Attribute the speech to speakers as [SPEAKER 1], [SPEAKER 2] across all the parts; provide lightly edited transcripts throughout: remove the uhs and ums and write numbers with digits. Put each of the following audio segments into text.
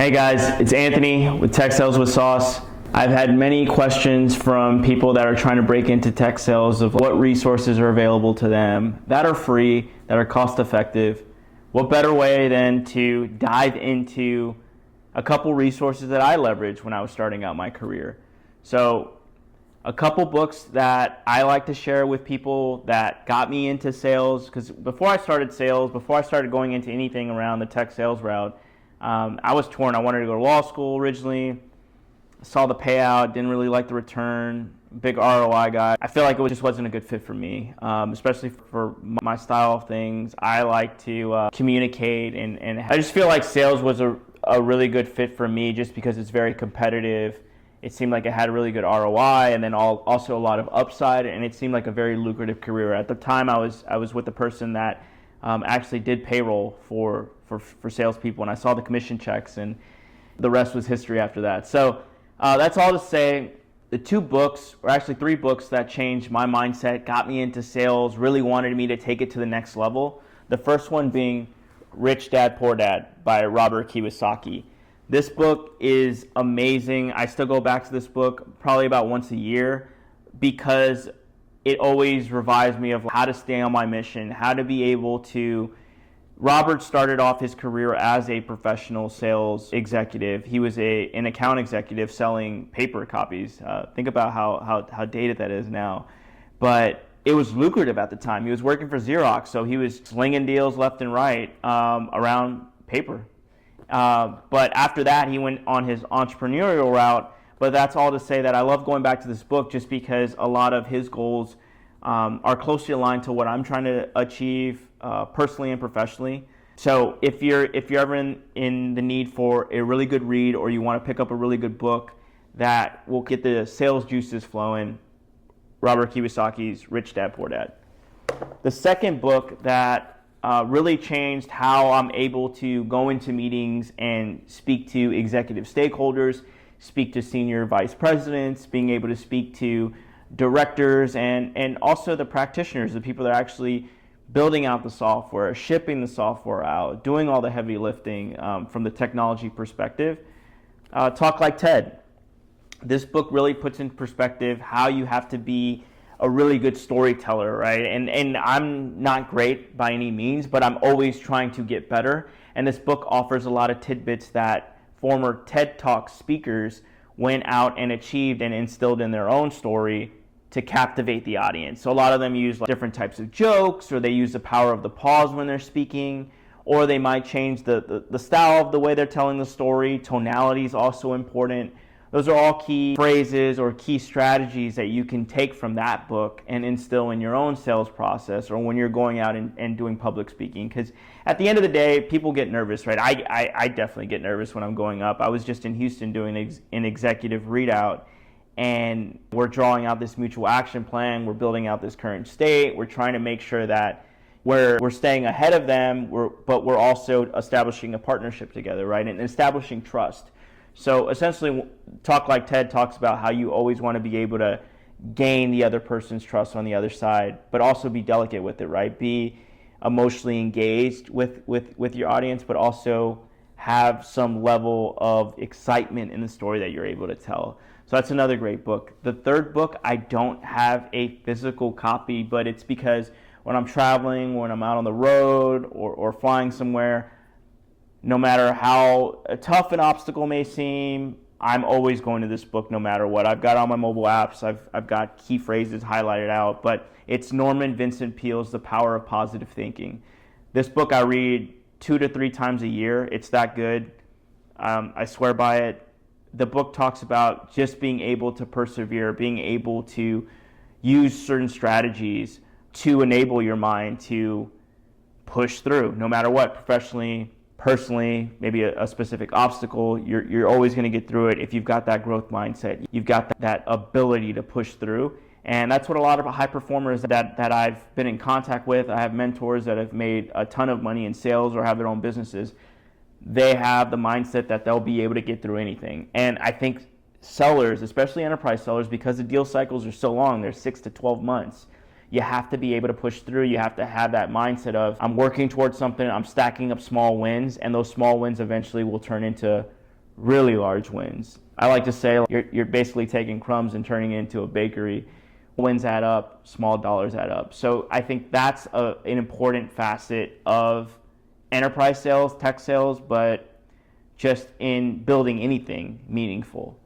[SPEAKER 1] Hey guys, it's Anthony with Tech Sales with Sauce. I've had many questions from people that are trying to break into tech sales of what resources are available to them that are free, that are cost effective. What better way than to dive into a couple resources that I leveraged when I was starting out my career. So a couple books that I like to share with people that got me into sales, because before I started sales, before I started going into anything around the tech sales route, I was torn. I wanted to go to law school originally. Saw the payout, didn't really like the return, big ROI guy. I feel like it just wasn't a good fit for me, especially for my style of things. I like to communicate, and I just feel like sales was a really good fit for me just because it's very competitive. It seemed like it had a really good ROI and then also a lot of upside, and it seemed like a very lucrative career. At the time, I was with a person that actually did payroll for salespeople, and I saw the commission checks, and the rest was history after that. So that's all to say, the two books, or actually three books that changed my mindset, got me into sales, really wanted me to take it to the next level. The first one being Rich Dad, Poor Dad by Robert Kiyosaki. This book is amazing. I still go back to this book probably about once a year because it always reminds me of how to stay on my mission, how to be able to. Robert started off his career as a professional sales executive. He was an account executive selling paper copies. Think about how dated that is now. But it was lucrative at the time. He was working for Xerox, so he was slinging deals left and right around paper. But after that, he went on his entrepreneurial route. But that's all to say that I love going back to this book just because a lot of his goals are closely aligned to what I'm trying to achieve personally and professionally. So if you're ever in the need for a really good read, or you want to pick up a really good book that will get the sales juices flowing, Robert Kiyosaki's Rich Dad, Poor Dad. The second book that really changed how I'm able to go into meetings and speak to executive stakeholders, speak to senior vice presidents, being able to speak to directors and also the practitioners, the people that are actually building out the software, shipping the software out, doing all the heavy lifting from the technology perspective. Talk Like TED. This book really puts in perspective how you have to be a really good storyteller, right? And I'm not great by any means, but I'm always trying to get better. And this book offers a lot of tidbits that former TED Talk speakers went out and achieved and instilled in their own story to captivate the audience. So a lot of them use different types of jokes, or they use the power of the pause when they're speaking, or they might change the style of the way they're telling the story. Tonality is also important. Those are all key phrases or key strategies that you can take from that book and instill in your own sales process or when you're going out and doing public speaking. Because at the end of the day, people get nervous, right? I definitely get nervous when I'm going up. I was just in Houston doing an executive readout, and we're drawing out this mutual action plan. We're building out this current state. We're trying to make sure that we're staying ahead of them, but we're also establishing a partnership together, right? And establishing trust. So essentially, Talk Like TED talks about how you always want to be able to gain the other person's trust on the other side, but also be delicate with it, right? Be emotionally engaged with your audience, but also have some level of excitement in the story that you're able to tell. So that's another great book. The third book, I don't have a physical copy, but it's because when I'm traveling, when I'm out on the road or flying somewhere, no matter how tough an obstacle may seem, I'm always going to this book no matter what. I've got all my mobile apps. I've got key phrases highlighted out, but it's Norman Vincent Peale's The Power of Positive Thinking. This book I read 2 to 3 times a year. It's that good. I swear by it. The book talks about just being able to persevere, being able to use certain strategies to enable your mind to push through, no matter what, professionally, personally, maybe a specific obstacle. You're always going to get through it if you've got that growth mindset. You've got that ability to push through. And that's what a lot of high performers that I've been in contact with, I have mentors that have made a ton of money in sales or have their own businesses. They have the mindset that they'll be able to get through anything. And I think sellers, especially enterprise sellers, because the deal cycles are so long, they're 6 to 12 months, you have to be able to push through. You have to have that mindset of, I'm working towards something, I'm stacking up small wins, and those small wins eventually will turn into really large wins. I like to say you're basically taking crumbs and turning it into a bakery. Wins add up, small dollars add up. So I think that's an important facet of enterprise sales, tech sales, but just in building anything meaningful.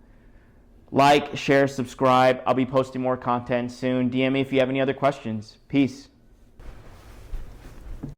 [SPEAKER 1] Like, share, subscribe. I'll be posting more content soon. DM me if you have any other questions. Peace.